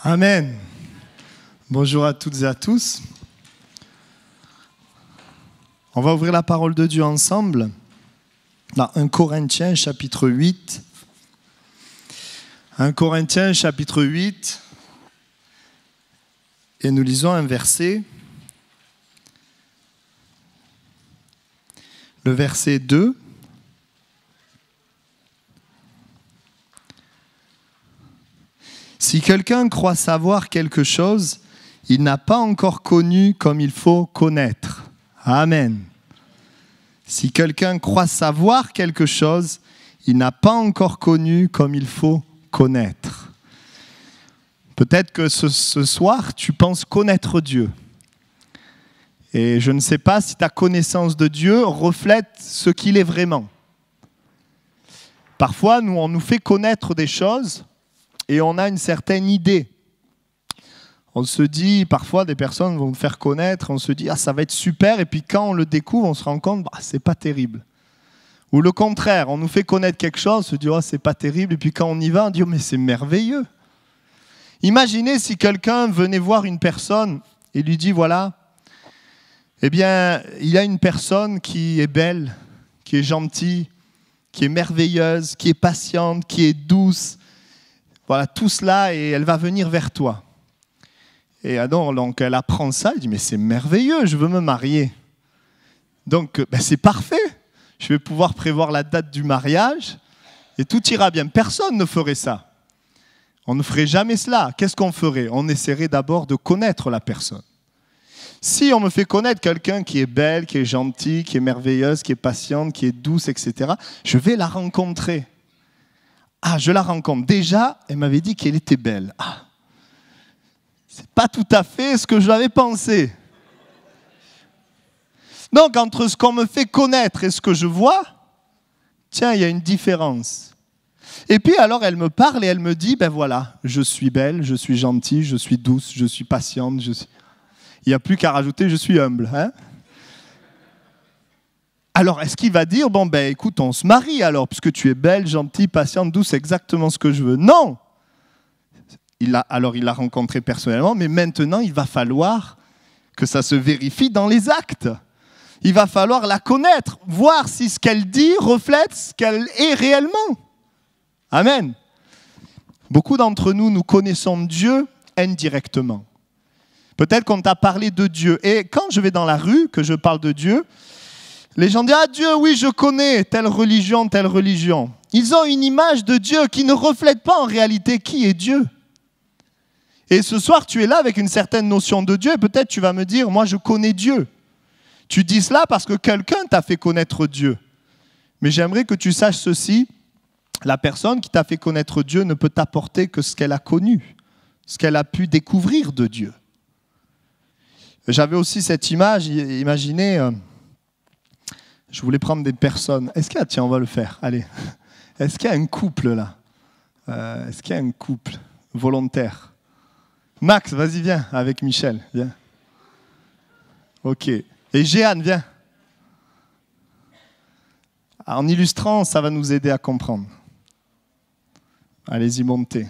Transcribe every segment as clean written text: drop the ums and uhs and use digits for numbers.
Amen. Bonjour à toutes et à tous. On va ouvrir la parole de Dieu ensemble dans 1 Corinthiens chapitre 8. 1 Corinthiens chapitre 8. Et nous lisons un verset. Le verset 2. Si quelqu'un croit savoir quelque chose, il n'a pas encore connu comme il faut connaître. Amen. Si quelqu'un croit savoir quelque chose, il n'a pas encore connu comme il faut connaître. Peut-être que ce soir, tu penses connaître Dieu. Et je ne sais pas si ta connaissance de Dieu reflète ce qu'il est vraiment. Parfois, on nous fait connaître des choses et on a une certaine idée. On se dit, parfois des personnes vont nous faire connaître, on se dit, ça va être super, et puis quand on le découvre, on se rend compte, c'est pas terrible. Ou le contraire, on nous fait connaître quelque chose, on se dit, c'est pas terrible, et puis quand on y va, on dit, mais c'est merveilleux. Imaginez si quelqu'un venait voir une personne et lui dit, voilà, eh bien, il y a une personne qui est belle, qui est gentille, qui est merveilleuse, qui est patiente, qui est douce. Voilà, tout cela, et elle va venir vers toi. Et donc elle apprend ça, elle dit, mais c'est merveilleux, je veux me marier. Donc, c'est parfait. Je vais pouvoir prévoir la date du mariage, et tout ira bien. Personne ne ferait ça. On ne ferait jamais cela. Qu'est-ce qu'on ferait? On essaierait d'abord de connaître la personne. Si on me fait connaître quelqu'un qui est belle, qui est gentille, qui est merveilleuse, qui est patiente, qui est douce, etc., je vais la rencontrer. Je la rencontre. Déjà, elle m'avait dit qu'elle était belle. C'est pas tout à fait ce que j'avais pensé. Donc, entre ce qu'on me fait connaître et ce que je vois, tiens, il y a une différence. Et puis, alors, elle me parle et elle me dit, voilà, je suis belle, je suis gentille, je suis douce, je suis patiente, il n'y a plus qu'à rajouter, je suis humble. Alors, est-ce qu'il va dire, écoute, on se marie alors, puisque tu es belle, gentille, patiente, douce, c'est exactement ce que je veux? Non! Il l'a rencontrée personnellement, mais maintenant, il va falloir que ça se vérifie dans les actes. Il va falloir la connaître, voir si ce qu'elle dit reflète ce qu'elle est réellement. Amen. Beaucoup d'entre nous, nous connaissons Dieu indirectement. Peut-être qu'on t'a parlé de Dieu. Et quand je vais dans la rue, que je parle de Dieu, les gens disent « Dieu, oui, je connais telle religion, telle religion. » Ils ont une image de Dieu qui ne reflète pas en réalité qui est Dieu. Et ce soir, tu es là avec une certaine notion de Dieu et peut-être tu vas me dire « Moi, je connais Dieu. » Tu dis cela parce que quelqu'un t'a fait connaître Dieu. Mais j'aimerais que tu saches ceci, la personne qui t'a fait connaître Dieu ne peut t'apporter que ce qu'elle a connu, ce qu'elle a pu découvrir de Dieu. J'avais aussi cette image, imaginez... Je voulais prendre des personnes. Est-ce qu'il y a, tiens, on va le faire, allez. Est-ce qu'il y a un couple là? Est-ce qu'il y a un couple volontaire? Max, vas-y, viens, avec Michel, viens. Ok. Et Jeanne, viens. En illustrant, ça va nous aider à comprendre. Allez-y, montez.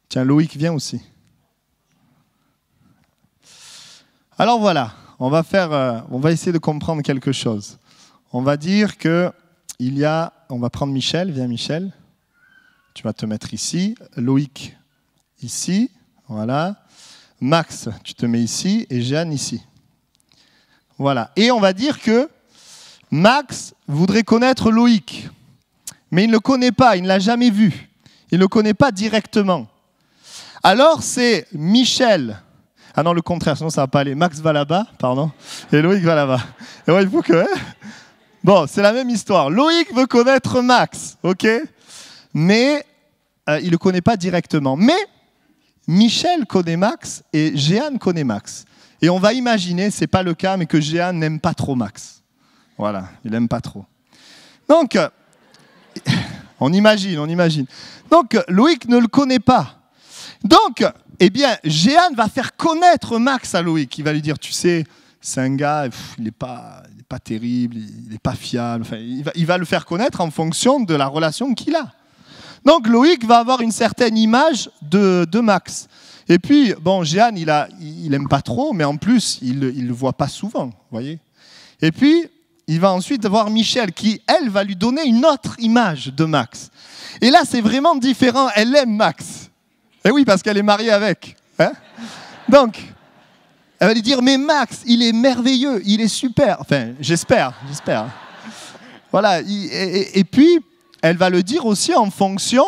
Tiens, Loïc, viens aussi. Alors voilà, on va essayer de comprendre quelque chose. On va dire que on va prendre Michel, viens Michel. Tu vas te mettre ici. Loïc, ici, voilà. Max, tu te mets ici et Jeanne ici. Voilà. Et on va dire que Max voudrait connaître Loïc, mais il ne le connaît pas, il ne l'a jamais vu. Il ne le connaît pas directement. Alors, c'est Michel. Ah non, le contraire, sinon ça ne va pas aller. Max va là-bas, pardon, et Loïc va là-bas. Et ouais, il faut que... Bon, c'est la même histoire. Loïc veut connaître Max, ok? Mais il ne le connaît pas directement. Mais Michel connaît Max et Jeanne connaît Max. Et on va imaginer, ce n'est pas le cas, mais que Jeanne n'aime pas trop Max. Voilà, il n'aime pas trop. Donc, on imagine. Donc, Loïc ne le connaît pas. Donc, Jeanne va faire connaître Max à Loïc. Il va lui dire, tu sais, c'est un gars, il n'est pas terrible, il n'est pas fiable. Enfin, il va le faire connaître en fonction de la relation qu'il a. Donc Loïc va avoir une certaine image de Max. Et puis, bon, Jeanne, il aime pas trop, mais en plus, il le voit pas souvent, vous voyez. Et puis, il va ensuite voir Michel, qui, elle, va lui donner une autre image de Max. Et là, c'est vraiment différent. Elle aime Max. Et oui, parce qu'elle est mariée avec. Hein? Donc, elle va lui dire, mais Max, il est merveilleux, il est super. Enfin, j'espère. Voilà. Et puis, elle va le dire aussi en fonction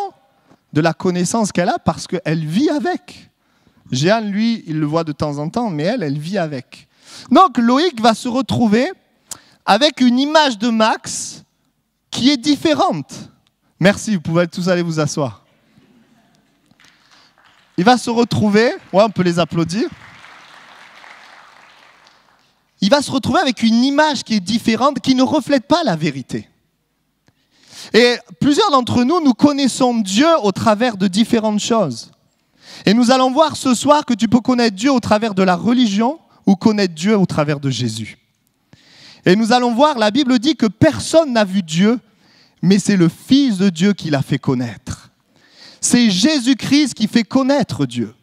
de la connaissance qu'elle a, parce qu'elle vit avec. Jeanne, lui, il le voit de temps en temps, mais elle vit avec. Donc, Loïc va se retrouver avec une image de Max qui est différente. Merci, vous pouvez tous aller vous asseoir. Il va se retrouver, ouais, on peut les applaudir. Il va se retrouver avec une image qui est différente, qui ne reflète pas la vérité. Et plusieurs d'entre nous, nous connaissons Dieu au travers de différentes choses. Et nous allons voir ce soir que tu peux connaître Dieu au travers de la religion ou connaître Dieu au travers de Jésus. Et nous allons voir, la Bible dit que personne n'a vu Dieu, mais c'est le Fils de Dieu qui l'a fait connaître. C'est Jésus-Christ qui fait connaître Dieu.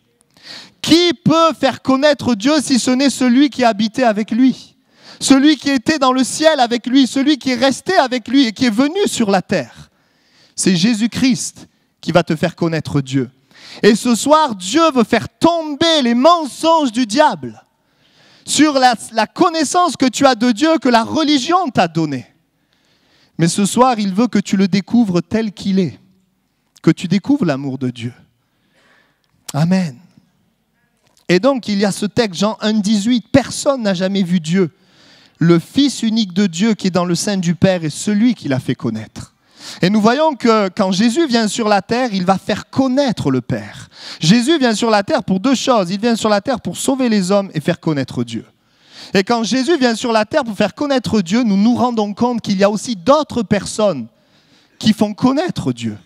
Qui peut faire connaître Dieu si ce n'est celui qui habitait avec lui? Celui qui était dans le ciel avec lui, celui qui est resté avec lui et qui est venu sur la terre. C'est Jésus-Christ qui va te faire connaître Dieu. Et ce soir, Dieu veut faire tomber les mensonges du diable sur la connaissance que tu as de Dieu, que la religion t'a donnée. Mais ce soir, il veut que tu le découvres tel qu'il est, que tu découvres l'amour de Dieu. Amen. Et donc, il y a ce texte, Jean 1,18, « Personne n'a jamais vu Dieu. Le Fils unique de Dieu qui est dans le sein du Père est celui qui l'a fait connaître. » Et nous voyons que quand Jésus vient sur la terre, il va faire connaître le Père. Jésus vient sur la terre pour deux choses. Il vient sur la terre pour sauver les hommes et faire connaître Dieu. Et quand Jésus vient sur la terre pour faire connaître Dieu, nous nous rendons compte qu'il y a aussi d'autres personnes qui font connaître Dieu.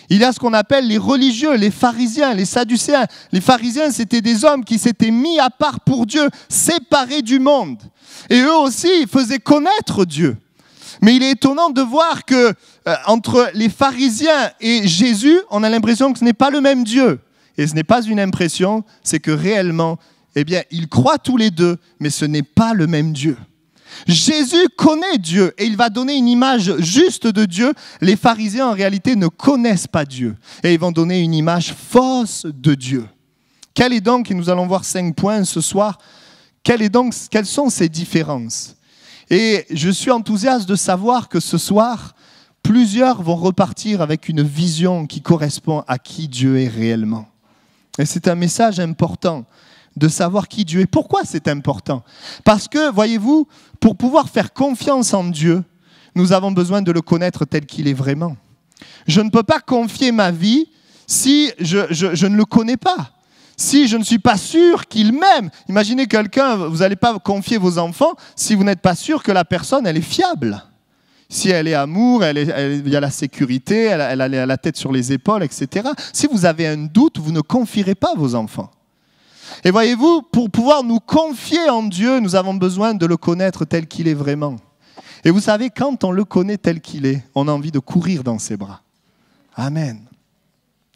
Il y a ce qu'on appelle les religieux, les pharisiens, les sadducéens. Les pharisiens, c'était des hommes qui s'étaient mis à part pour Dieu, séparés du monde. Et eux aussi faisaient connaître Dieu. Mais il est étonnant de voir que entre les pharisiens et Jésus, on a l'impression que ce n'est pas le même Dieu. Et ce n'est pas une impression, c'est que réellement, eh bien, ils croient tous les deux, mais ce n'est pas le même Dieu. Jésus connaît Dieu et il va donner une image juste de Dieu. Les pharisiens, en réalité, ne connaissent pas Dieu. Et ils vont donner une image fausse de Dieu. Quelle est donc, et nous allons voir 5 points ce soir, quelles sont ces différences? Et je suis enthousiaste de savoir que ce soir, plusieurs vont repartir avec une vision qui correspond à qui Dieu est réellement. Et c'est un message important de savoir qui Dieu est. Pourquoi c'est important? Parce que, voyez-vous, pour pouvoir faire confiance en Dieu, nous avons besoin de le connaître tel qu'il est vraiment. Je ne peux pas confier ma vie si je ne le connais pas. Si je ne suis pas sûr qu'il m'aime. Imaginez quelqu'un, vous n'allez pas confier vos enfants si vous n'êtes pas sûr que la personne, elle est fiable. Si elle est amour, il y a la sécurité, elle a la tête sur les épaules, etc. Si vous avez un doute, vous ne confierez pas vos enfants. Et voyez-vous, pour pouvoir nous confier en Dieu, nous avons besoin de le connaître tel qu'il est vraiment. Et vous savez, quand on le connaît tel qu'il est, on a envie de courir dans ses bras. Amen.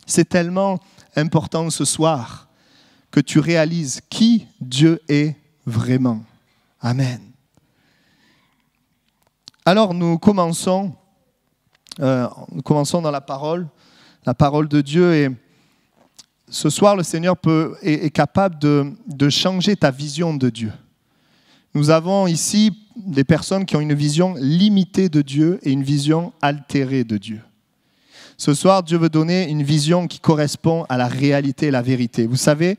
C'est tellement important ce soir que tu réalises qui Dieu est vraiment. Amen. Alors nous commençons dans la parole de Dieu, et ce soir le Seigneur est capable de changer ta vision de Dieu. Nous avons ici des personnes qui ont une vision limitée de Dieu et une vision altérée de Dieu. Ce soir, Dieu veut donner une vision qui correspond à la réalité et la vérité. Vous savez,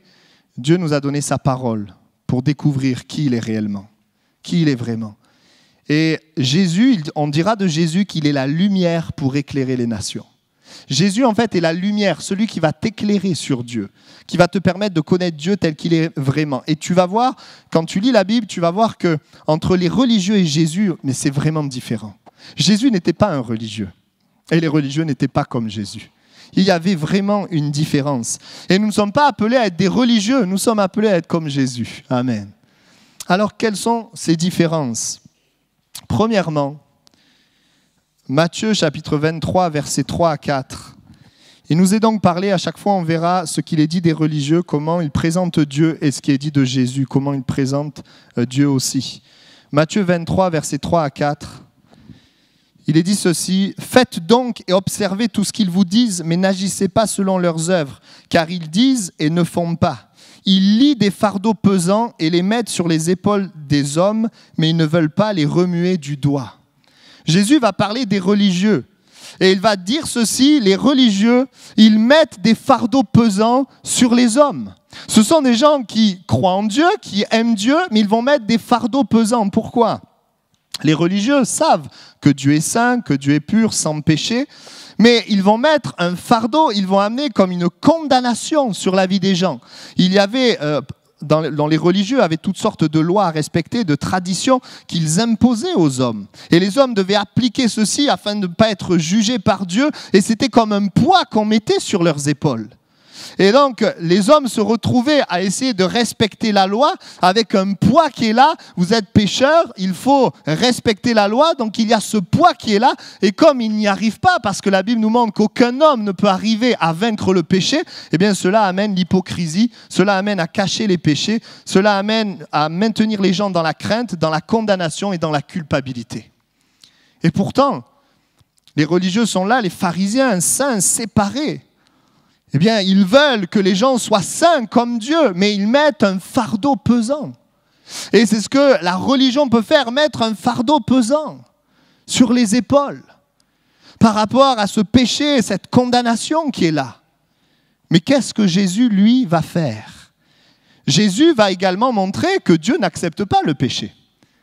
Dieu nous a donné sa parole pour découvrir qui il est réellement, qui il est vraiment. Et Jésus, on dira de Jésus qu'il est la lumière pour éclairer les nations. Jésus, en fait, est la lumière, celui qui va t'éclairer sur Dieu, qui va te permettre de connaître Dieu tel qu'il est vraiment. Et tu vas voir, quand tu lis la Bible, tu vas voir que entre les religieux et Jésus, mais c'est vraiment différent. Jésus n'était pas un religieux, et les religieux n'étaient pas comme Jésus. Il y avait vraiment une différence. Et nous ne sommes pas appelés à être des religieux, nous sommes appelés à être comme Jésus. Amen. Alors, quelles sont ces différences? Premièrement, Matthieu chapitre 23, versets 3 à 4. Il nous est donc parlé, à chaque fois on verra ce qu'il est dit des religieux, comment ils présentent Dieu et ce qui est dit de Jésus, comment ils présentent Dieu aussi. Matthieu 23, versets 3 à 4. Il est dit ceci: « Faites donc et observez tout ce qu'ils vous disent, mais n'agissez pas selon leurs œuvres, car ils disent et ne font pas. Ils lient des fardeaux pesants et les mettent sur les épaules des hommes, mais ils ne veulent pas les remuer du doigt. » Jésus va parler des religieux. Et il va dire ceci: les religieux, ils mettent des fardeaux pesants sur les hommes. Ce sont des gens qui croient en Dieu, qui aiment Dieu, mais ils vont mettre des fardeaux pesants. Pourquoi ? Les religieux savent que Dieu est saint, que Dieu est pur, sans péché, mais ils vont mettre un fardeau, ils vont amener comme une condamnation sur la vie des gens. Il y avait... Dans les religieux avaient toutes sortes de lois à respecter, de traditions qu'ils imposaient aux hommes. Et les hommes devaient appliquer ceci afin de ne pas être jugés par Dieu. Et c'était comme un poids qu'on mettait sur leurs épaules. Et donc, les hommes se retrouvaient à essayer de respecter la loi avec un poids qui est là. Vous êtes pécheur, il faut respecter la loi. Donc, il y a ce poids qui est là. Et comme il n'y arrive pas, parce que la Bible nous montre qu'aucun homme ne peut arriver à vaincre le péché, eh bien, cela amène l'hypocrisie, cela amène à cacher les péchés, cela amène à maintenir les gens dans la crainte, dans la condamnation et dans la culpabilité. Et pourtant, les religieux sont là, les pharisiens, saints, séparés. Eh bien, ils veulent que les gens soient saints comme Dieu, mais ils mettent un fardeau pesant. Et c'est ce que la religion peut faire, mettre un fardeau pesant sur les épaules par rapport à ce péché, cette condamnation qui est là. Mais qu'est-ce que Jésus, lui, va faire? Jésus va également montrer que Dieu n'accepte pas le péché,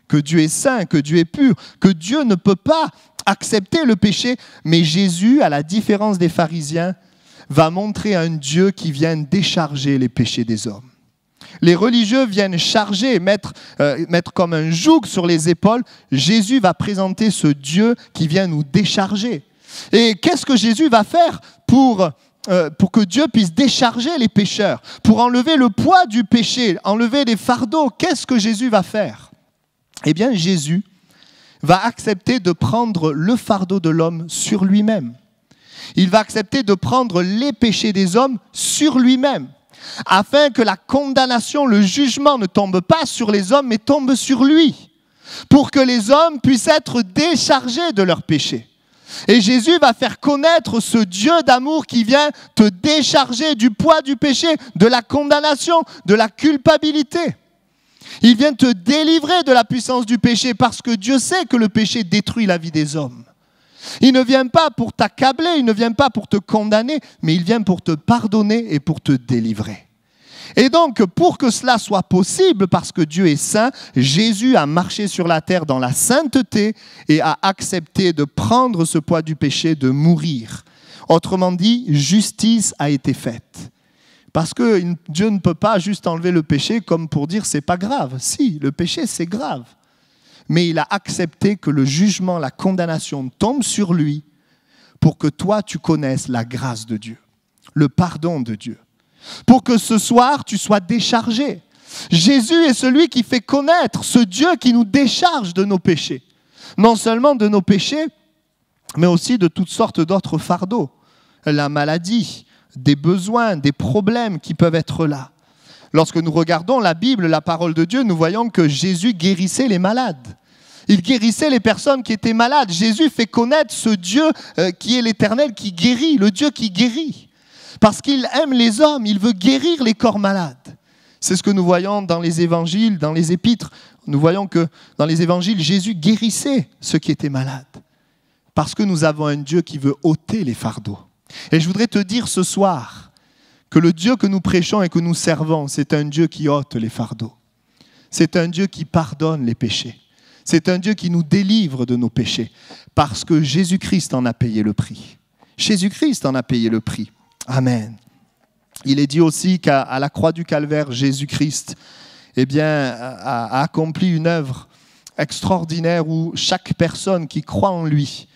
que Dieu est saint, que Dieu est pur, que Dieu ne peut pas accepter le péché. Mais Jésus, à la différence des pharisiens, va montrer un Dieu qui vient décharger les péchés des hommes. Les religieux viennent charger, mettre comme un joug sur les épaules. Jésus va présenter ce Dieu qui vient nous décharger. Et qu'est-ce que Jésus va faire pour que Dieu puisse décharger les pécheurs, pour enlever le poids du péché, enlever les fardeaux? Qu'est-ce que Jésus va faire? Eh bien, Jésus va accepter de prendre le fardeau de l'homme sur lui-même. Il va accepter de prendre les péchés des hommes sur lui-même, afin que la condamnation, le jugement ne tombe pas sur les hommes, mais tombe sur lui, pour que les hommes puissent être déchargés de leurs péchés. Et Jésus va faire connaître ce Dieu d'amour qui vient te décharger du poids du péché, de la condamnation, de la culpabilité. Il vient te délivrer de la puissance du péché, parce que Dieu sait que le péché détruit la vie des hommes. Il ne vient pas pour t'accabler, il ne vient pas pour te condamner, mais il vient pour te pardonner et pour te délivrer. Et donc, pour que cela soit possible, parce que Dieu est saint, Jésus a marché sur la terre dans la sainteté et a accepté de prendre ce poids du péché, de mourir. Autrement dit, justice a été faite. Parce que Dieu ne peut pas juste enlever le péché comme pour dire c'est pas grave. Si, le péché c'est grave. Mais il a accepté que le jugement, la condamnation tombe sur lui pour que toi, tu connaisses la grâce de Dieu, le pardon de Dieu, pour que ce soir, tu sois déchargé. Jésus est celui qui fait connaître ce Dieu qui nous décharge de nos péchés. Non seulement de nos péchés, mais aussi de toutes sortes d'autres fardeaux. La maladie, des besoins, des problèmes qui peuvent être là. Lorsque nous regardons la Bible, la parole de Dieu, nous voyons que Jésus guérissait les malades. Il guérissait les personnes qui étaient malades. Jésus fait connaître ce Dieu qui est l'Éternel, qui guérit, le Dieu qui guérit. Parce qu'il aime les hommes, il veut guérir les corps malades. C'est ce que nous voyons dans les évangiles, dans les épîtres. Nous voyons que dans les évangiles, Jésus guérissait ceux qui étaient malades. Parce que nous avons un Dieu qui veut ôter les fardeaux. Et je voudrais te dire ce soir que le Dieu que nous prêchons et que nous servons, c'est un Dieu qui ôte les fardeaux. C'est un Dieu qui pardonne les péchés. C'est un Dieu qui nous délivre de nos péchés. Parce que Jésus-Christ en a payé le prix. Jésus-Christ en a payé le prix. Amen. Il est dit aussi qu'à la croix du Calvaire, Jésus-Christ a accompli une œuvre extraordinaire où chaque personne qui croit en lui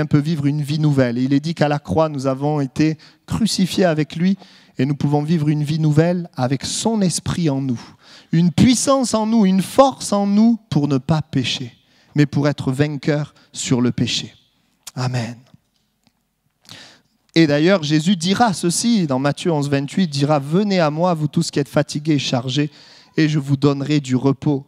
peut vivre une vie nouvelle. Et il est dit qu'à la croix, nous avons été crucifiés avec lui Et nous pouvons vivre une vie nouvelle avec son esprit en nous, une puissance en nous, une force en nous pour ne pas pécher, mais pour être vainqueur sur le péché. Amen. Et d'ailleurs, Jésus dira ceci, dans Matthieu 11, 28, dira « Venez à moi, vous tous qui êtes fatigués et chargés, et je vous donnerai du repos. »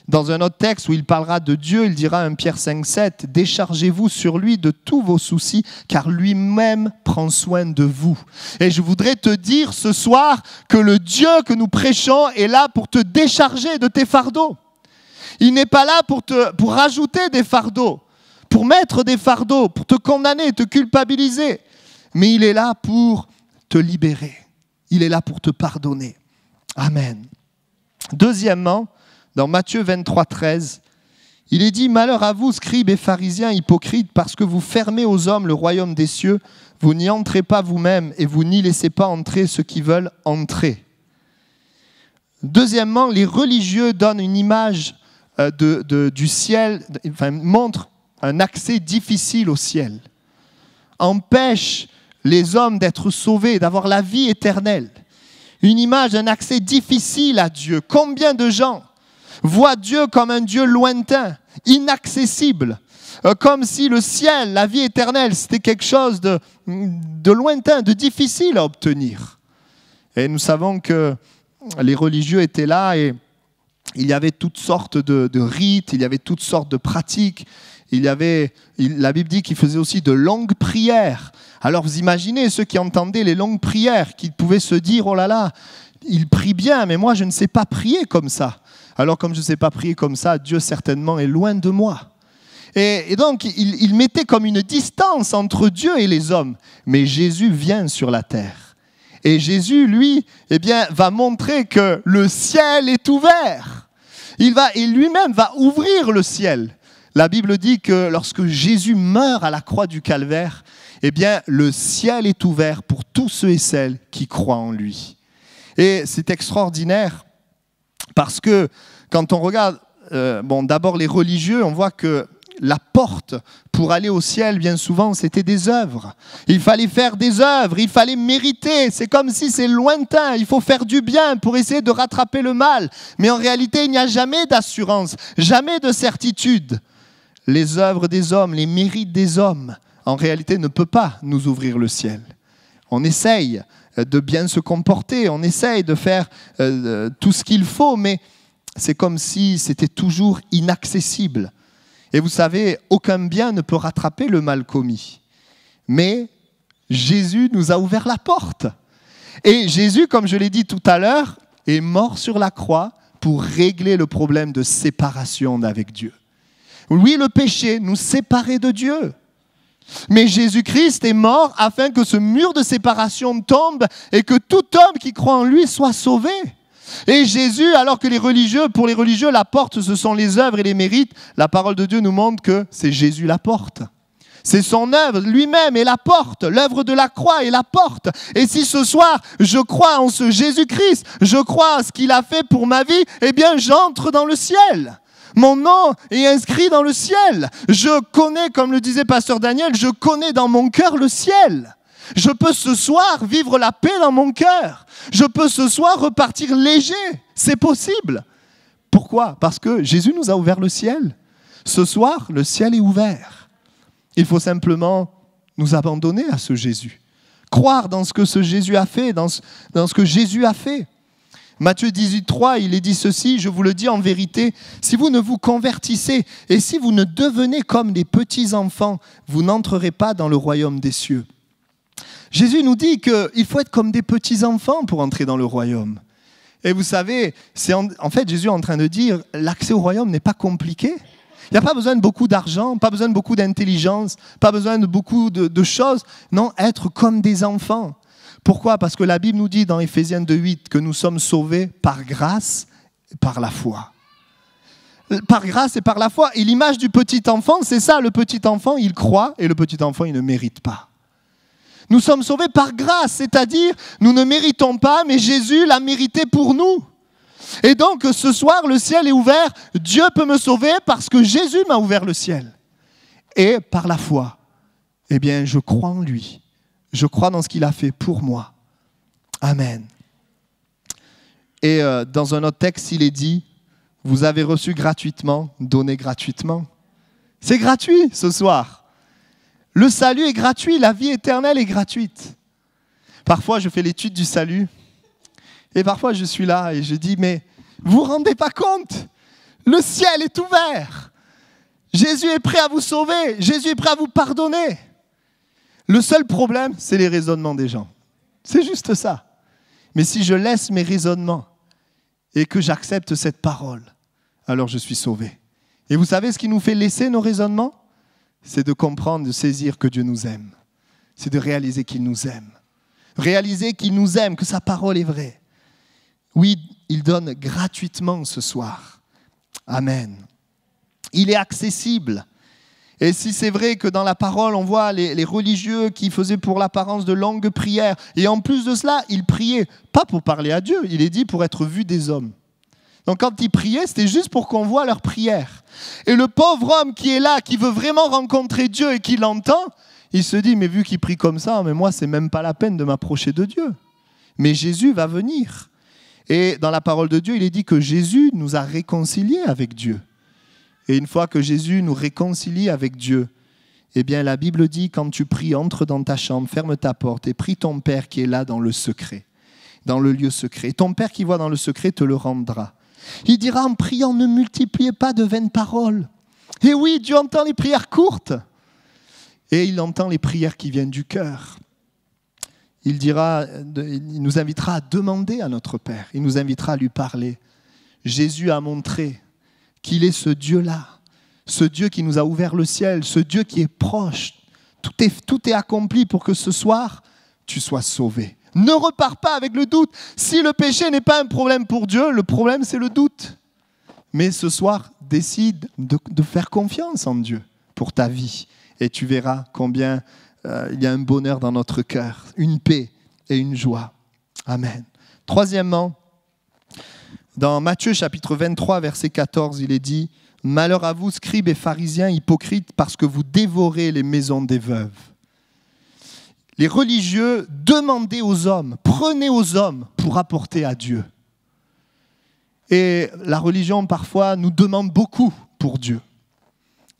Dans un autre texte où il parlera de Dieu, il dira 1 Pierre 5, 7, « Déchargez-vous sur lui de tous vos soucis, car lui-même prend soin de vous. » Et je voudrais te dire ce soir que le Dieu que nous prêchons est là pour te décharger de tes fardeaux. Il n'est pas là pour rajouter des fardeaux, pour mettre des fardeaux, pour te condamner, te culpabiliser. Mais il est là pour te libérer. Il est là pour te pardonner. Amen. Deuxièmement, dans Matthieu 23, 13, il est dit « Malheur à vous, scribes et pharisiens hypocrites, parce que vous fermez aux hommes le royaume des cieux, vous n'y entrez pas vous-même et vous n'y laissez pas entrer ceux qui veulent entrer. » Deuxièmement, les religieux donnent une image du ciel, montrent un accès difficile au ciel, empêchent les hommes d'être sauvés, d'avoir la vie éternelle. Une image d'un accès difficile à Dieu. Combien de gens voient Dieu comme un Dieu lointain, inaccessible, comme si le ciel, la vie éternelle, c'était quelque chose de lointain, de difficile à obtenir. Et nous savons que les religieux étaient là et il y avait toutes sortes de rites, il y avait toutes sortes de pratiques. La Bible dit qu'ils faisaient aussi de longues prières. Alors vous imaginez ceux qui entendaient les longues prières, qui pouvaient se dire « Oh là là, il prie bien, mais moi je ne sais pas prier comme ça. » Alors comme je ne sais pas prier comme ça, Dieu certainement est loin de moi. Et donc il mettait comme une distance entre Dieu et les hommes. Mais Jésus vient sur la terre. Et Jésus, lui, va montrer que le ciel est ouvert. Et lui-même va ouvrir le ciel. La Bible dit que lorsque Jésus meurt à la croix du Calvaire, le ciel est ouvert pour tous ceux et celles qui croient en lui. Et c'est extraordinaire parce que quand on regarde, d'abord les religieux, on voit que la porte pour aller au ciel, bien souvent, c'était des œuvres. Il fallait faire des œuvres, il fallait mériter. C'est comme si c'est lointain, il faut faire du bien pour essayer de rattraper le mal. Mais en réalité, il n'y a jamais d'assurance, jamais de certitude. Les œuvres des hommes, les mérites des hommes, en réalité, ne peuvent pas nous ouvrir le ciel. On essaye de bien se comporter, on essaye de faire tout ce qu'il faut, mais c'est comme si c'était toujours inaccessible. Et vous savez, aucun bien ne peut rattraper le mal commis. Mais Jésus nous a ouvert la porte. Et Jésus, comme je l'ai dit tout à l'heure, est mort sur la croix pour régler le problème de séparation avec Dieu. Oui, le péché nous séparait de Dieu. Mais Jésus-Christ est mort afin que ce mur de séparation tombe et que tout homme qui croit en lui soit sauvé. Et Jésus, alors que pour les religieux, la porte, ce sont les œuvres et les mérites, la parole de Dieu nous montre que c'est Jésus la porte. C'est son œuvre, lui-même est la porte. L'œuvre de la croix est la porte. Et si ce soir, je crois en ce Jésus-Christ, je crois à ce qu'il a fait pour ma vie, j'entre dans le ciel. Mon nom est inscrit dans le ciel. Je connais, comme le disait pasteur Daniel, je connais dans mon cœur le ciel. Je peux ce soir vivre la paix dans mon cœur. Je peux ce soir repartir léger. C'est possible. Pourquoi ? Parce que Jésus nous a ouvert le ciel. Ce soir, le ciel est ouvert. Il faut simplement nous abandonner à ce Jésus. Croire dans ce que ce Jésus a fait, dans ce que Jésus a fait. Matthieu 18, 3, il est dit ceci, je vous le dis en vérité, si vous ne vous convertissez et si vous ne devenez comme les petits enfants, vous n'entrerez pas dans le royaume des cieux. Jésus nous dit qu'il faut être comme des petits enfants pour entrer dans le royaume. Et vous savez, en fait, Jésus est en train de dire, l'accès au royaume n'est pas compliqué. Il n'y a pas besoin de beaucoup d'argent, pas besoin de beaucoup d'intelligence, pas besoin de beaucoup de choses. Non, être comme des enfants. Pourquoi ? Parce que la Bible nous dit dans Éphésiens 2,8 que nous sommes sauvés par grâce et par la foi. Par grâce et par la foi. Et l'image du petit enfant, c'est ça. Le petit enfant, il croit et le petit enfant, il ne mérite pas. Nous sommes sauvés par grâce, c'est-à-dire nous ne méritons pas, mais Jésus l'a mérité pour nous. Et donc ce soir, le ciel est ouvert. Dieu peut me sauver parce que Jésus m'a ouvert le ciel. Et par la foi, je crois en lui. Je crois dans ce qu'il a fait pour moi. Amen. Et dans un autre texte, il est dit, vous avez reçu gratuitement, donnez gratuitement. C'est gratuit ce soir. Le salut est gratuit, la vie éternelle est gratuite. Parfois, je fais l'étude du salut et parfois je suis là et je dis, mais vous ne vous rendez pas compte? Le ciel est ouvert. Jésus est prêt à vous sauver. Jésus est prêt à vous pardonner. Le seul problème, c'est les raisonnements des gens. C'est juste ça. Mais si je laisse mes raisonnements et que j'accepte cette parole, alors je suis sauvé. Et vous savez ce qui nous fait laisser nos raisonnements? C'est de comprendre, de saisir que Dieu nous aime. C'est de réaliser qu'il nous aime. Réaliser qu'il nous aime, que sa parole est vraie. Oui, il donne gratuitement ce soir. Amen. Il est accessible. Et si c'est vrai que dans la parole, on voit les religieux qui faisaient pour l'apparence de longues prières, et en plus de cela, ils priaient, pas pour parler à Dieu, il est dit pour être vus des hommes. Donc quand ils priaient, c'était juste pour qu'on voit leurs prières. Et le pauvre homme qui est là, qui veut vraiment rencontrer Dieu et qui l'entend, il se dit, mais vu qu'il prie comme ça, mais moi, c'est même pas la peine de m'approcher de Dieu. Mais Jésus va venir. Et dans la parole de Dieu, il est dit que Jésus nous a réconciliés avec Dieu. Et une fois que Jésus nous réconcilie avec Dieu, eh bien la Bible dit, quand tu pries, entre dans ta chambre, ferme ta porte et prie ton Père qui est là dans le secret, dans le lieu secret. Et ton Père qui voit dans le secret te le rendra. Il dira en priant, ne multipliez pas de vaines paroles. Et oui, Dieu entend les prières courtes. Et il entend les prières qui viennent du cœur. Il nous invitera à demander à notre Père. Il nous invitera à lui parler. Jésus a montré qu'il est ce Dieu-là, ce Dieu qui nous a ouvert le ciel, ce Dieu qui est proche. Tout est accompli pour que ce soir, tu sois sauvé. Ne repars pas avec le doute. Si le péché n'est pas un problème pour Dieu, le problème c'est le doute. Mais ce soir, décide de faire confiance en Dieu pour ta vie. Et tu verras combien il y a un bonheur dans notre cœur, une paix et une joie. Amen. Troisièmement, dans Matthieu chapitre 23, verset 14, il est dit « Malheur à vous, scribes et pharisiens hypocrites, parce que vous dévorez les maisons des veuves. » Les religieux demandaient aux hommes, prenaient aux hommes pour apporter à Dieu. Et la religion, parfois, nous demande beaucoup pour Dieu.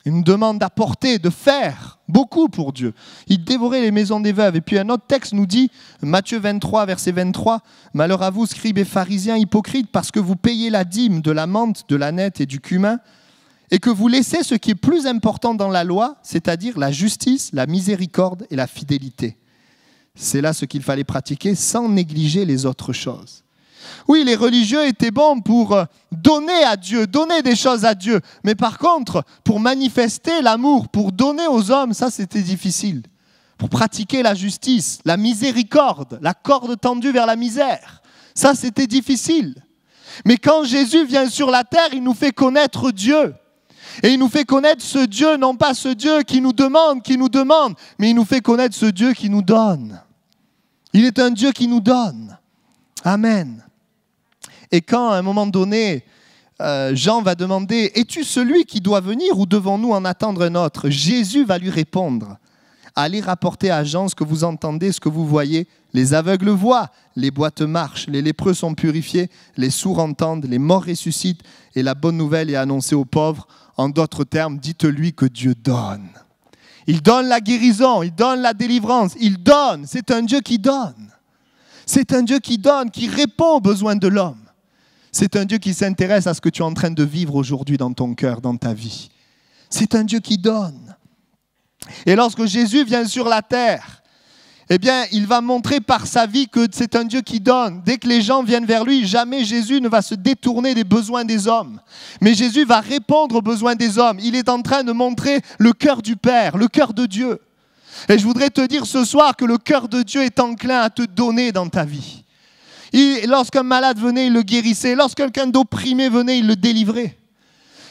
Il nous demande d'apporter, de faire beaucoup pour Dieu. Ils dévoraient les maisons des veuves. Et puis un autre texte nous dit, Matthieu 23, verset 23, « Malheur à vous, scribes et pharisiens hypocrites, parce que vous payez la dîme de la menthe, de l'âneth et du cumin, et que vous laissez ce qui est plus important dans la loi, c'est-à-dire la justice, la miséricorde et la fidélité. C'est là ce qu'il fallait pratiquer sans négliger les autres choses. » Oui, les religieux étaient bons pour donner à Dieu, donner des choses à Dieu. Mais par contre, pour manifester l'amour, pour donner aux hommes, ça c'était difficile. Pour pratiquer la justice, la miséricorde, la corde tendue vers la misère, ça c'était difficile. Mais quand Jésus vient sur la terre, il nous fait connaître Dieu. Et il nous fait connaître ce Dieu, non pas ce Dieu qui nous demande, mais il nous fait connaître ce Dieu qui nous donne. Il est un Dieu qui nous donne. Amen. Et quand, à un moment donné, Jean va demander « Es-tu celui qui doit venir ou devons-nous en attendre un autre ?» Jésus va lui répondre « Allez rapporter à Jean ce que vous entendez, ce que vous voyez. Les aveugles voient, les boîtes marchent, les lépreux sont purifiés, les sourds entendent, les morts ressuscitent et la bonne nouvelle est annoncée aux pauvres. En d'autres termes, dites-lui que Dieu donne. Il donne la guérison, il donne la délivrance, il donne. C'est un Dieu qui donne. C'est un Dieu qui donne, qui répond aux besoins de l'homme. C'est un Dieu qui s'intéresse à ce que tu es en train de vivre aujourd'hui dans ton cœur, dans ta vie. C'est un Dieu qui donne. Et lorsque Jésus vient sur la terre, eh bien, il va montrer par sa vie que c'est un Dieu qui donne. Dès que les gens viennent vers lui, jamais Jésus ne va se détourner des besoins des hommes. Mais Jésus va répondre aux besoins des hommes. Il est en train de montrer le cœur du Père, le cœur de Dieu. Et je voudrais te dire ce soir que le cœur de Dieu est enclin à te donner dans ta vie. Lorsqu'un malade venait, il le guérissait. Lorsque quelqu'un d'opprimé venait, il le délivrait.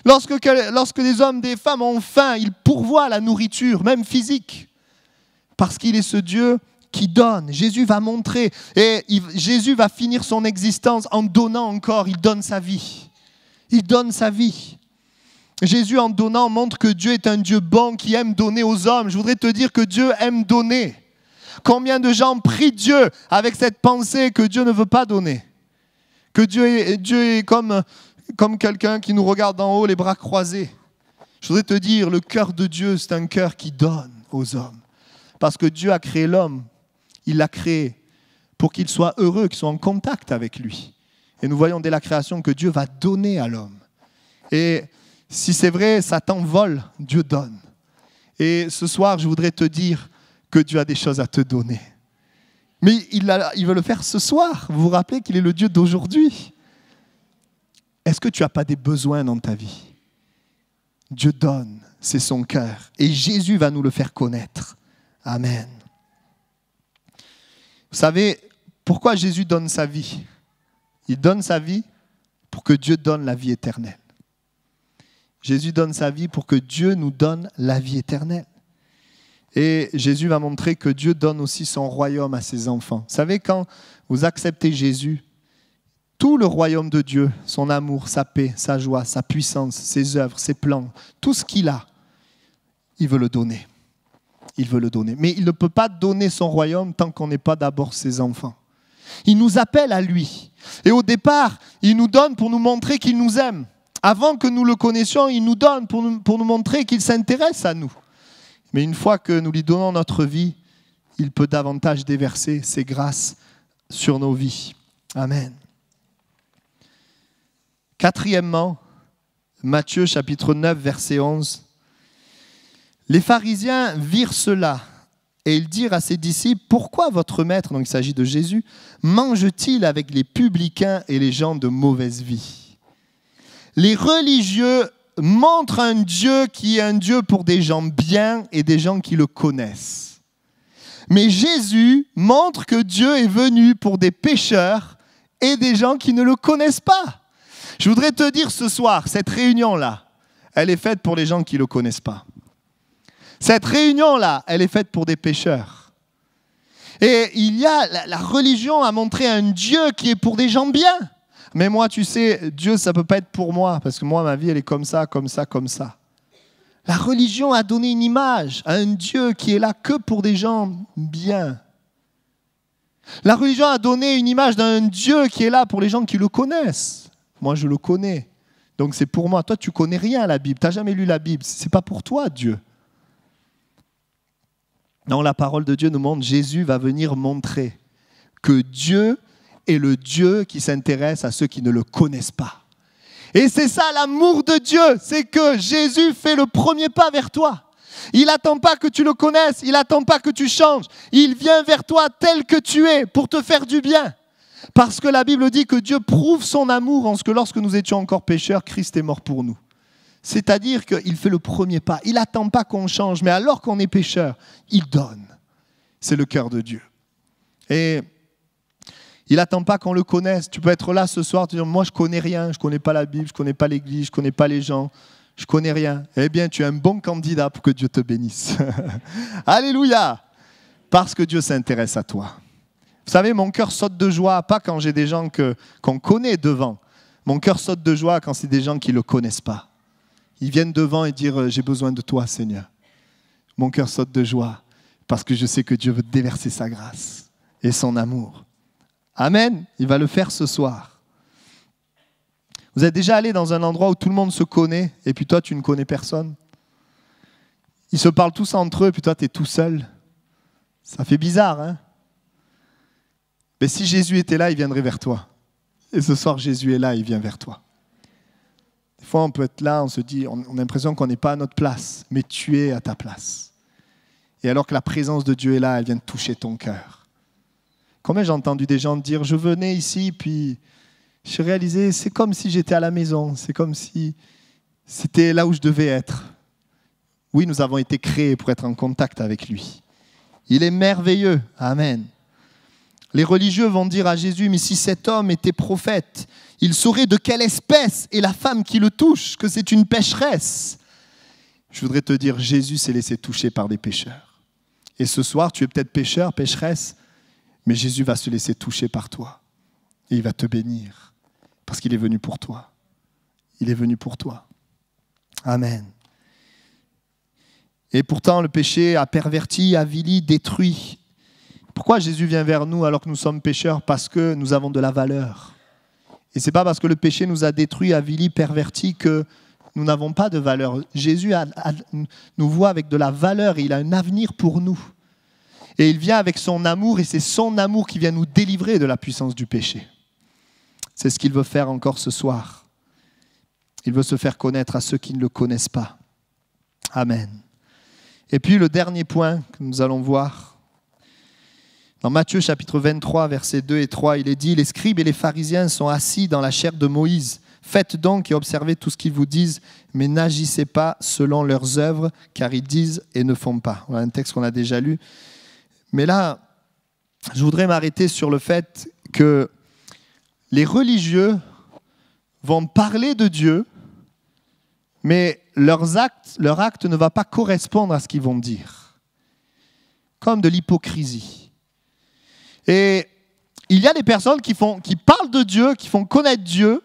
Lorsque des hommes, des femmes ont faim, il pourvoit la nourriture, même physique. Parce qu'il est ce Dieu qui donne. Jésus va montrer. Et Jésus va finir son existence en donnant encore. Il donne sa vie. Il donne sa vie. Jésus, en donnant, montre que Dieu est un Dieu bon qui aime donner aux hommes. Je voudrais te dire que Dieu aime donner. Combien de gens prient Dieu avec cette pensée que Dieu ne veut pas donner? Que Dieu est comme quelqu'un qui nous regarde d'en haut, les bras croisés. Je voudrais te dire, le cœur de Dieu, c'est un cœur qui donne aux hommes. Parce que Dieu a créé l'homme. Il l'a créé pour qu'il soit heureux, qu'il soit en contact avec lui. Et nous voyons dès la création que Dieu va donner à l'homme. Et si c'est vrai, Satan vole, Dieu donne. Et ce soir, je voudrais te dire que Dieu a des choses à te donner. Mais il veut le faire ce soir. Vous vous rappelez qu'il est le Dieu d'aujourd'hui. Est-ce que tu n'as pas des besoins dans ta vie? Dieu donne, c'est son cœur. Et Jésus va nous le faire connaître. Amen. Vous savez, pourquoi Jésus donne sa vie? Il donne sa vie pour que Dieu donne la vie éternelle. Jésus donne sa vie pour que Dieu nous donne la vie éternelle. Et Jésus va montrer que Dieu donne aussi son royaume à ses enfants. Vous savez, quand vous acceptez Jésus, tout le royaume de Dieu, son amour, sa paix, sa joie, sa puissance, ses œuvres, ses plans, tout ce qu'il a, il veut le donner. Il veut le donner. Mais il ne peut pas donner son royaume tant qu'on n'est pas d'abord ses enfants. Il nous appelle à lui. Et au départ, il nous donne pour nous montrer qu'il nous aime. Avant que nous le connaissions, il nous donne pour nous montrer qu'il s'intéresse à nous. Mais une fois que nous lui donnons notre vie, il peut davantage déverser ses grâces sur nos vies. Amen. Quatrièmement, Matthieu chapitre 9, verset 11. Les pharisiens virent cela et ils dirent à ses disciples, « Pourquoi votre maître, donc il s'agit de Jésus, mange-t-il avec les publicains et les gens de mauvaise vie ?» Les religieux montrent un Dieu qui est un Dieu pour des gens bien et des gens qui le connaissent. Mais Jésus montre que Dieu est venu pour des pécheurs et des gens qui ne le connaissent pas. Je voudrais te dire ce soir, cette réunion-là, elle est faite pour les gens qui ne le connaissent pas. Cette réunion-là, elle est faite pour des pécheurs. Et la religion a montré un Dieu qui est pour des gens bien. Mais moi, tu sais, Dieu, ça ne peut pas être pour moi, parce que moi, ma vie, elle est comme ça, comme ça, comme ça. La religion a donné une image à un Dieu qui est là que pour des gens bien. La religion a donné une image d'un Dieu qui est là pour les gens qui le connaissent. Moi, je le connais. Donc, c'est pour moi. Toi, tu ne connais rien à la Bible. Tu n'as jamais lu la Bible. Ce n'est pas pour toi, Dieu. Non, la parole de Dieu nous montre, Jésus va venir montrer que Dieu est le Dieu qui s'intéresse à ceux qui ne le connaissent pas. Et c'est ça l'amour de Dieu, c'est que Jésus fait le premier pas vers toi. Il n'attend pas que tu le connaisses, il n'attend pas que tu changes. Il vient vers toi tel que tu es pour te faire du bien. Parce que la Bible dit que Dieu prouve son amour en ce que lorsque nous étions encore pécheurs, Christ est mort pour nous. C'est-à-dire qu'il fait le premier pas. Il n'attend pas qu'on change, mais alors qu'on est pécheur, il donne. C'est le cœur de Dieu. Et il n'attend pas qu'on le connaisse. Tu peux être là ce soir, te dire, moi je ne connais rien, je ne connais pas la Bible, je ne connais pas l'Église, je ne connais pas les gens, je ne connais rien. Eh bien, tu es un bon candidat pour que Dieu te bénisse. Alléluia! Parce que Dieu s'intéresse à toi. Vous savez, mon cœur saute de joie, pas quand j'ai des gens qu'on connaît devant. Mon cœur saute de joie quand c'est des gens qui ne le connaissent pas. Ils viennent devant et dire, j'ai besoin de toi, Seigneur. Mon cœur saute de joie parce que je sais que Dieu veut déverser sa grâce et son amour. Amen. Il va le faire ce soir. Vous êtes déjà allé dans un endroit où tout le monde se connaît et puis toi, tu ne connais personne? Ils se parlent tous entre eux et puis toi, tu es tout seul. Ça fait bizarre, hein? Mais si Jésus était là, il viendrait vers toi. Et ce soir, Jésus est là, il vient vers toi. Des fois, on peut être là, on se dit, on a l'impression qu'on n'est pas à notre place, mais tu es à ta place. Et alors que la présence de Dieu est là, elle vient de toucher ton cœur. Combien j'ai entendu des gens dire, je venais ici, puis j'ai réalisé, c'est comme si j'étais à la maison, c'est comme si c'était là où je devais être. Oui, nous avons été créés pour être en contact avec lui. Il est merveilleux. Amen. Les religieux vont dire à Jésus, mais si cet homme était prophète, il saurait de quelle espèce est la femme qui le touche, que c'est une pécheresse. Je voudrais te dire, Jésus s'est laissé toucher par des pécheurs. Et ce soir, tu es peut-être pécheur, pécheresse, mais Jésus va se laisser toucher par toi. Et il va te bénir, parce qu'il est venu pour toi. Il est venu pour toi. Amen. Et pourtant, le péché a perverti, avili, détruit. Pourquoi Jésus vient vers nous alors que nous sommes pécheurs? Parce que nous avons de la valeur. Et ce n'est pas parce que le péché nous a détruits, avilis, pervertis que nous n'avons pas de valeur. Jésus nous voit avec de la valeur et il a un avenir pour nous. Et il vient avec son amour et c'est son amour qui vient nous délivrer de la puissance du péché. C'est ce qu'il veut faire encore ce soir. Il veut se faire connaître à ceux qui ne le connaissent pas. Amen. Et puis le dernier point que nous allons voir, dans Matthieu chapitre 23, versets 2 et 3, il est dit « Les scribes et les pharisiens sont assis dans la chaire de Moïse. Faites donc et observez tout ce qu'ils vous disent, mais n'agissez pas selon leurs œuvres, car ils disent et ne font pas. » Voilà un texte qu'on a déjà lu. Mais là, je voudrais m'arrêter sur le fait que les religieux vont parler de Dieu, mais leur acte ne va pas correspondre à ce qu'ils vont dire. Comme de l'hypocrisie. Et il y a des personnes qui parlent de Dieu, qui font connaître Dieu,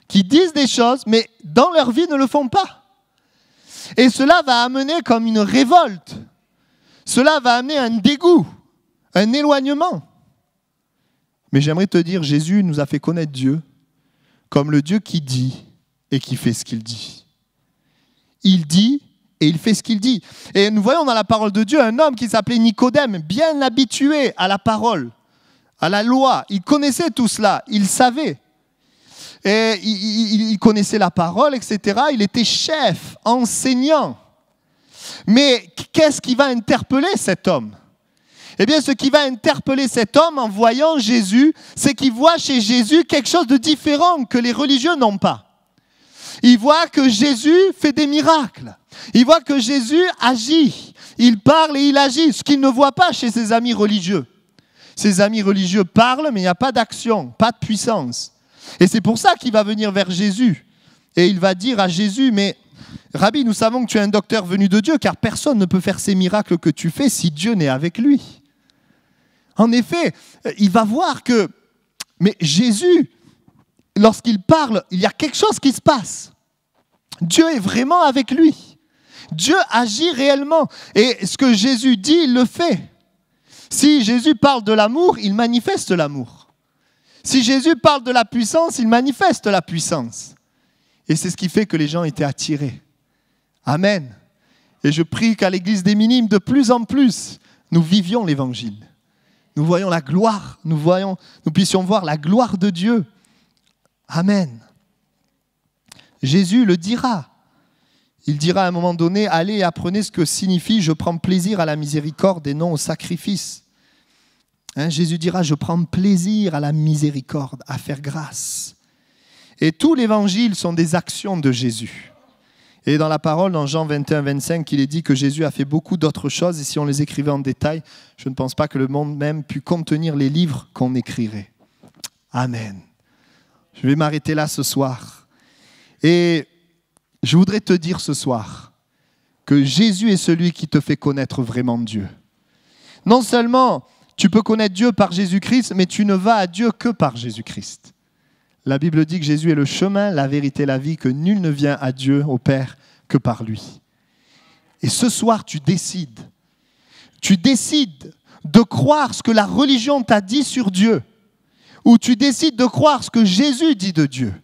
qui disent des choses, mais dans leur vie ne le font pas. Et cela va amener comme une révolte. Cela va amener un dégoût, un éloignement. Mais j'aimerais te dire, Jésus nous a fait connaître Dieu comme le Dieu qui dit et qui fait ce qu'il dit. Il dit et il fait ce qu'il dit. Et nous voyons dans la parole de Dieu un homme qui s'appelait Nicodème, bien habitué à la parole, à la loi. Il connaissait tout cela, il savait. Et il connaissait la parole, etc. Il était chef, enseignant. Mais qu'est-ce qui va interpeller cet homme? Eh bien, ce qui va interpeller cet homme en voyant Jésus, c'est qu'il voit chez Jésus quelque chose de différent que les religieux n'ont pas. Il voit que Jésus fait des miracles. Il voit que Jésus agit. Il parle et il agit, ce qu'il ne voit pas chez ses amis religieux. Ses amis religieux parlent, mais il n'y a pas d'action, pas de puissance. Et c'est pour ça qu'il va venir vers Jésus. Et il va dire à Jésus, mais Rabbi, nous savons que tu es un docteur venu de Dieu, car personne ne peut faire ces miracles que tu fais si Dieu n'est avec lui. En effet, il va voir que, mais Jésus, lorsqu'il parle, il y a quelque chose qui se passe. Dieu est vraiment avec lui. Dieu agit réellement. Et ce que Jésus dit, il le fait. Si Jésus parle de l'amour, il manifeste l'amour. Si Jésus parle de la puissance, il manifeste la puissance. Et c'est ce qui fait que les gens étaient attirés. Amen. Et je prie qu'à l'église des Minimes, de plus en plus, nous vivions l'évangile. Nous voyons la gloire, nous puissions voir la gloire de Dieu. Amen. Jésus le dira. Il dira à un moment donné, allez et apprenez ce que signifie je prends plaisir à la miséricorde et non au sacrifice. Jésus dira, je prends plaisir à la miséricorde, à faire grâce. Et tout l'évangile sont des actions de Jésus. Et dans la parole, dans Jean 21, 25, il est dit que Jésus a fait beaucoup d'autres choses. Et si on les écrivait en détail, je ne pense pas que le monde même pût contenir les livres qu'on écrirait. Amen. Je vais m'arrêter là ce soir. Et je voudrais te dire ce soir que Jésus est celui qui te fait connaître vraiment Dieu. Non seulement tu peux connaître Dieu par Jésus-Christ, mais tu ne vas à Dieu que par Jésus-Christ. La Bible dit que Jésus est le chemin, la vérité, la vie, que nul ne vient à Dieu, au Père, que par lui. Et ce soir, tu décides de croire ce que la religion t'a dit sur Dieu, ou tu décides de croire ce que Jésus dit de Dieu.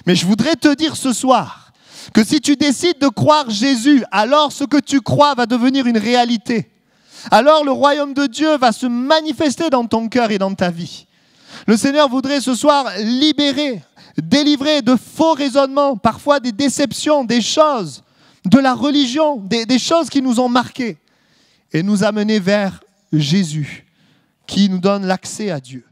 Mais je voudrais te dire ce soir que si tu décides de croire Jésus, alors ce que tu crois va devenir une réalité. Alors le royaume de Dieu va se manifester dans ton cœur et dans ta vie. Le Seigneur voudrait ce soir libérer, délivrer de faux raisonnements, parfois des déceptions, des choses, de la religion, des choses qui nous ont marqués, et nous amener vers Jésus, qui nous donne l'accès à Dieu.